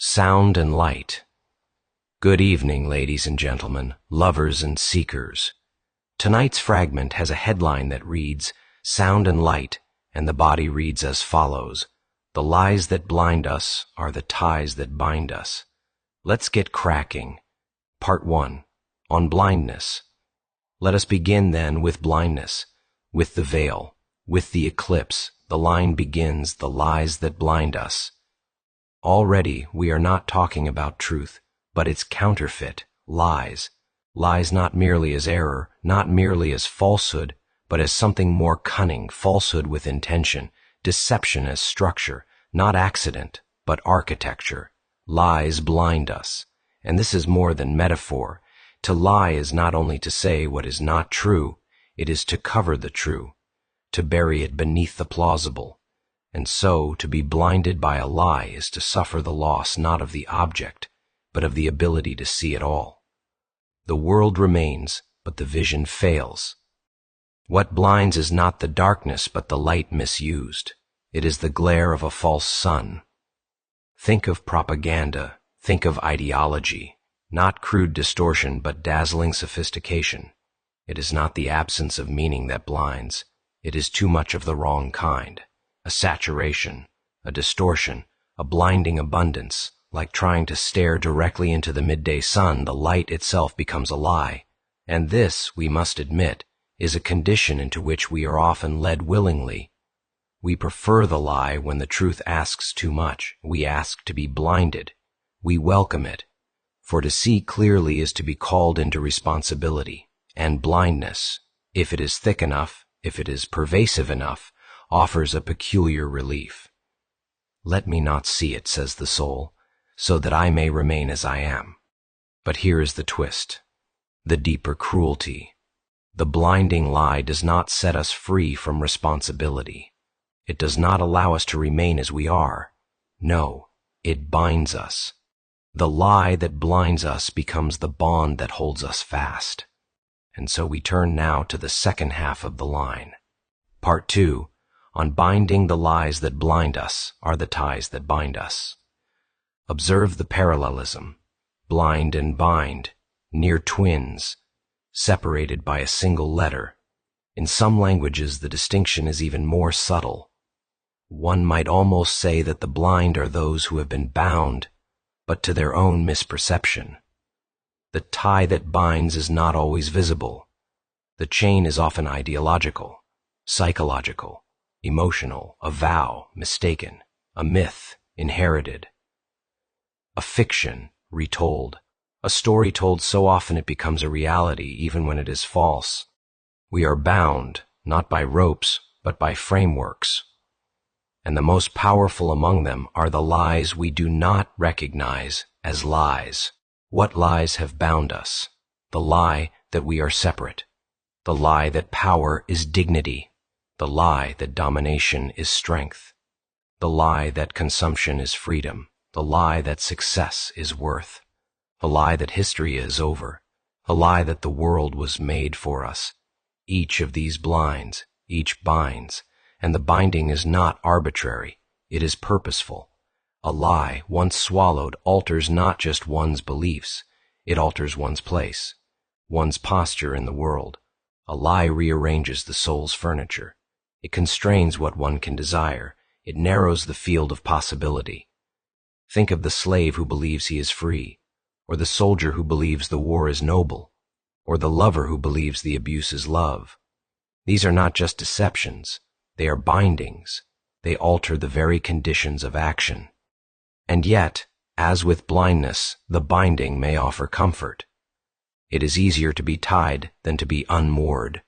Sound and light. Good evening, ladies and gentlemen, lovers and seekers. Tonight's fragment has a headline that reads, Sound and Light, and the body reads as follows: The lies that blind us are the ties that bind us. Let's get cracking. Part 1. On blindness. Let us begin then with blindness, with the veil, with the eclipse. The line begins, the lies that blind us. Already we are not talking about truth, but its counterfeit, lies. Lies not merely as error, not merely as falsehood, but as something more cunning, falsehood with intention, deception as structure, not accident, but architecture. Lies blind us. And this is more than metaphor. To lie is not only to say what is not true, it is to cover the true, to bury it beneath the plausible. And so, to be blinded by a lie is to suffer the loss not of the object, but of the ability to see it all. The world remains, but the vision fails. What blinds is not the darkness, but the light misused. It is the glare of a false sun. Think of propaganda, think of ideology, not crude distortion, but dazzling sophistication. It is not the absence of meaning that blinds. It is too much of the wrong kind. A saturation, a distortion, a blinding abundance. Like trying to stare directly into the midday sun, the light itself becomes a lie. And this, we must admit, is a condition into which we are often led willingly. We prefer the lie when the truth asks too much. We ask to be blinded. We welcome it. For to see clearly is to be called into responsibility. And blindness, if it is thick enough, if it is pervasive enough, offers a peculiar relief. Let me not see it, says the soul, so that I may remain as I am. But here is the twist, the deeper cruelty. The blinding lie does not set us free from responsibility. It does not allow us to remain as we are. No, it binds us. The lie that blinds us becomes the bond that holds us fast. And so we turn now to the second half of the line. Part 2. On binding the lies that blind us are the ties that bind us. Observe the parallelism. Blind and bind, near twins, separated by a single letter. In some languages the distinction is even more subtle. One might almost say that the blind are those who have been bound, but to their own misperception. The tie that binds is not always visible. The chain is often ideological, psychological, emotional, a vow, mistaken, a myth, inherited, a fiction, retold, a story told so often it becomes a reality even when it is false. We are bound, not by ropes, but by frameworks. And the most powerful among them are the lies we do not recognize as lies. What lies have bound us? The lie that we are separate, the lie that power is dignity, the lie that domination is strength, the lie that consumption is freedom, the lie that success is worth, the lie that history is over, a lie that the world was made for us. Each of these blinds, each binds, and the binding is not arbitrary, it is purposeful. A lie, once swallowed, alters not just one's beliefs, it alters one's place, one's posture in the world. A lie rearranges the soul's furniture. It constrains what one can desire. It narrows the field of possibility. Think of the slave who believes he is free, or the soldier who believes the war is noble, or the lover who believes the abuse is love. These are not just deceptions. They are bindings. They alter the very conditions of action. And yet, as with blindness, the binding may offer comfort. It is easier to be tied than to be unmoored.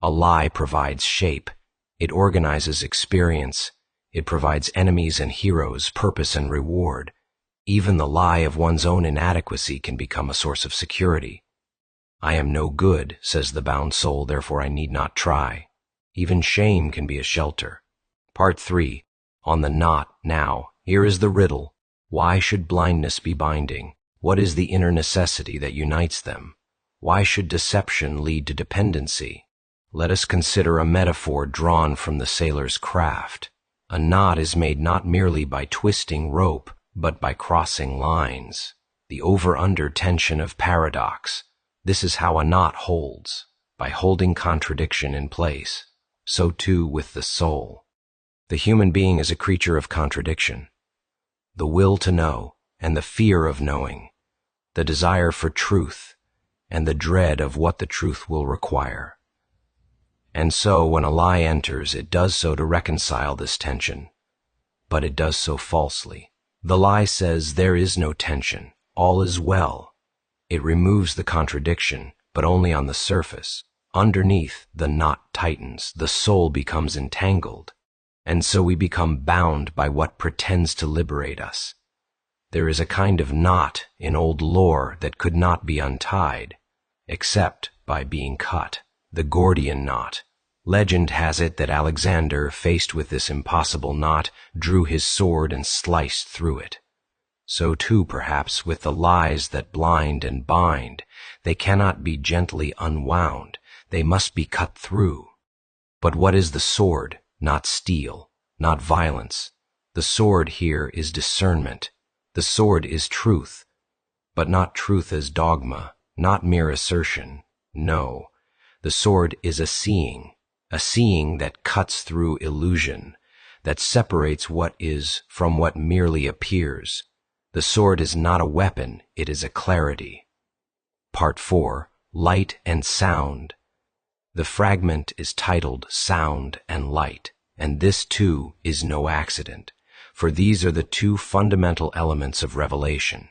A lie provides shape. It organizes experience. It provides enemies and heroes, purpose and reward. Even the lie of one's own inadequacy can become a source of security. I am no good, says the bound soul, therefore I need not try. Even shame can be a shelter. Part 3. On the knot now. Here is the riddle. Why should blindness be binding? What is the inner necessity that unites them? Why should deception lead to dependency? Let us consider a metaphor drawn from the sailor's craft. A knot is made not merely by twisting rope, but by crossing lines, the over-under tension of paradox. This is how a knot holds, by holding contradiction in place. So too with the soul. The human being is a creature of contradiction. The will to know and the fear of knowing, the desire for truth and the dread of what the truth will require. And so when a lie enters, it does so to reconcile this tension, but it does so falsely. The lie says there is no tension, all is well. It removes the contradiction, but only on the surface. Underneath, the knot tightens, the soul becomes entangled, and so we become bound by what pretends to liberate us. There is a kind of knot in old lore that could not be untied, except by being cut, the Gordian knot. Legend has it that Alexander, faced with this impossible knot, drew his sword and sliced through it. So too, perhaps, with the lies that blind and bind. They cannot be gently unwound. They must be cut through. But what is the sword? Not steel, not violence. The sword here is discernment. The sword is truth, but not truth as dogma, not mere assertion. No, the sword is a seeing that cuts through illusion, that separates what is from what merely appears. The sword is not a weapon, it is a clarity. Part 4, Light and Sound. The fragment is titled Sound and Light, and this too is no accident, for these are the two fundamental elements of revelation.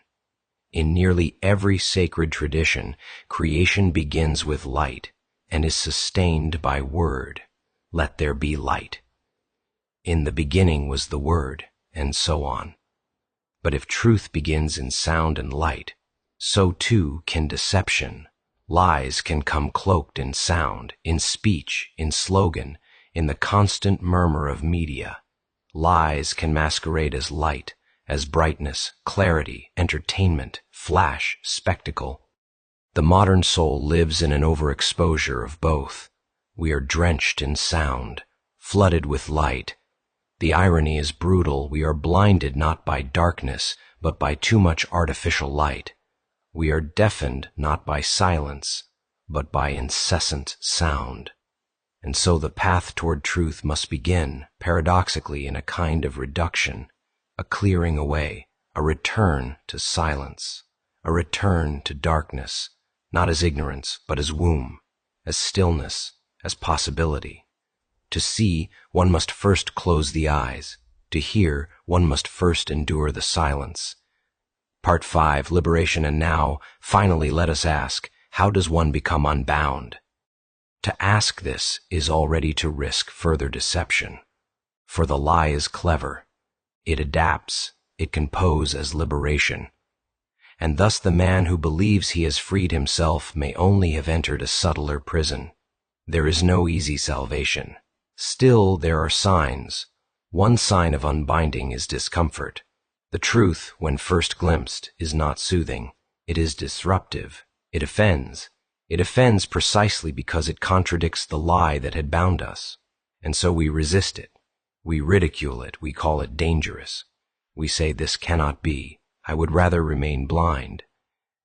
In nearly every sacred tradition, creation begins with light and is sustained by word. Let there be light. In the beginning was the Word, and so on. But if truth begins in sound and light, so too can deception. Lies can come cloaked in sound, in speech, in slogan, in the constant murmur of media. Lies can masquerade as light, as brightness, clarity, entertainment, flash, spectacle. The modern soul lives in an overexposure of both. We are drenched in sound, flooded with light. The irony is brutal. We are blinded not by darkness, but by too much artificial light. We are deafened not by silence, but by incessant sound. And so the path toward truth must begin, paradoxically, in a kind of reduction, a clearing away, a return to silence, a return to darkness, not as ignorance, but as womb, as stillness, as possibility. To see, one must first close the eyes. To hear, one must first endure the silence. Part 5, Liberation and Now. Finally, let us ask, how does one become unbound? To ask this is already to risk further deception. For the lie is clever. It adapts. It can pose as liberation. And thus the man who believes he has freed himself may only have entered a subtler prison. There is no easy salvation. Still, there are signs. One sign of unbinding is discomfort. The truth, when first glimpsed, is not soothing. It is disruptive. It offends. It offends precisely because it contradicts the lie that had bound us. And so we resist it. We ridicule it. We call it dangerous. We say this cannot be. I would rather remain blind.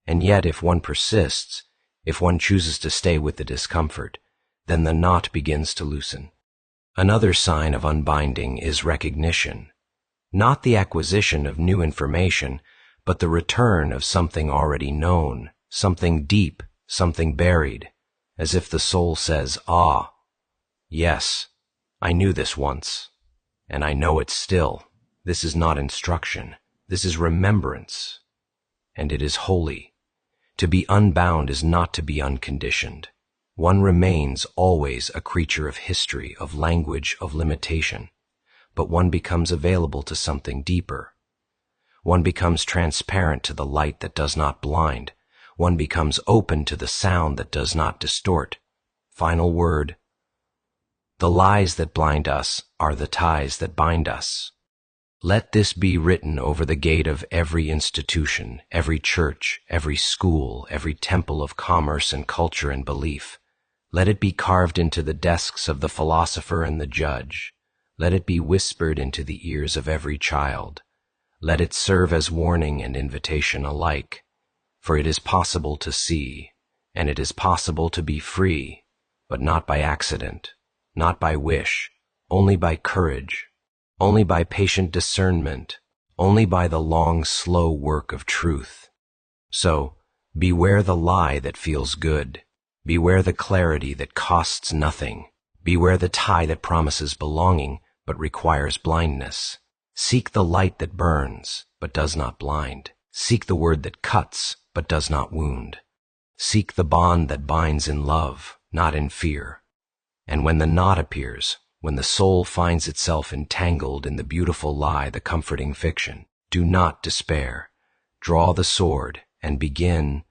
And yet if one persists, if one chooses to stay with the discomfort, then the knot begins to loosen. Another sign of unbinding is recognition. Not the acquisition of new information, but the return of something already known, something deep, something buried, as if the soul says, ah, yes, I knew this once, and I know it still. This is not instruction. This is remembrance, and it is holy. To be unbound is not to be unconditioned. One remains always a creature of history, of language, of limitation, but one becomes available to something deeper. One becomes transparent to the light that does not blind. One becomes open to the sound that does not distort. Final word. The lies that blind us are the ties that bind us. Let this be written over the gate of every institution, every church, every school, every temple of commerce and culture and belief. Let it be carved into the desks of the philosopher and the judge. Let it be whispered into the ears of every child. Let it serve as warning and invitation alike, for it is possible to see, and it is possible to be free, but not by accident, not by wish, only by courage, only by patient discernment, only by the long, slow work of truth. So, beware the lie that feels good. Beware the clarity that costs nothing. Beware the tie that promises belonging but requires blindness. Seek the light that burns but does not blind. Seek the word that cuts but does not wound. Seek the bond that binds in love, not in fear. And when the knot appears, when the soul finds itself entangled in the beautiful lie, the comforting fiction, do not despair. Draw the sword and begin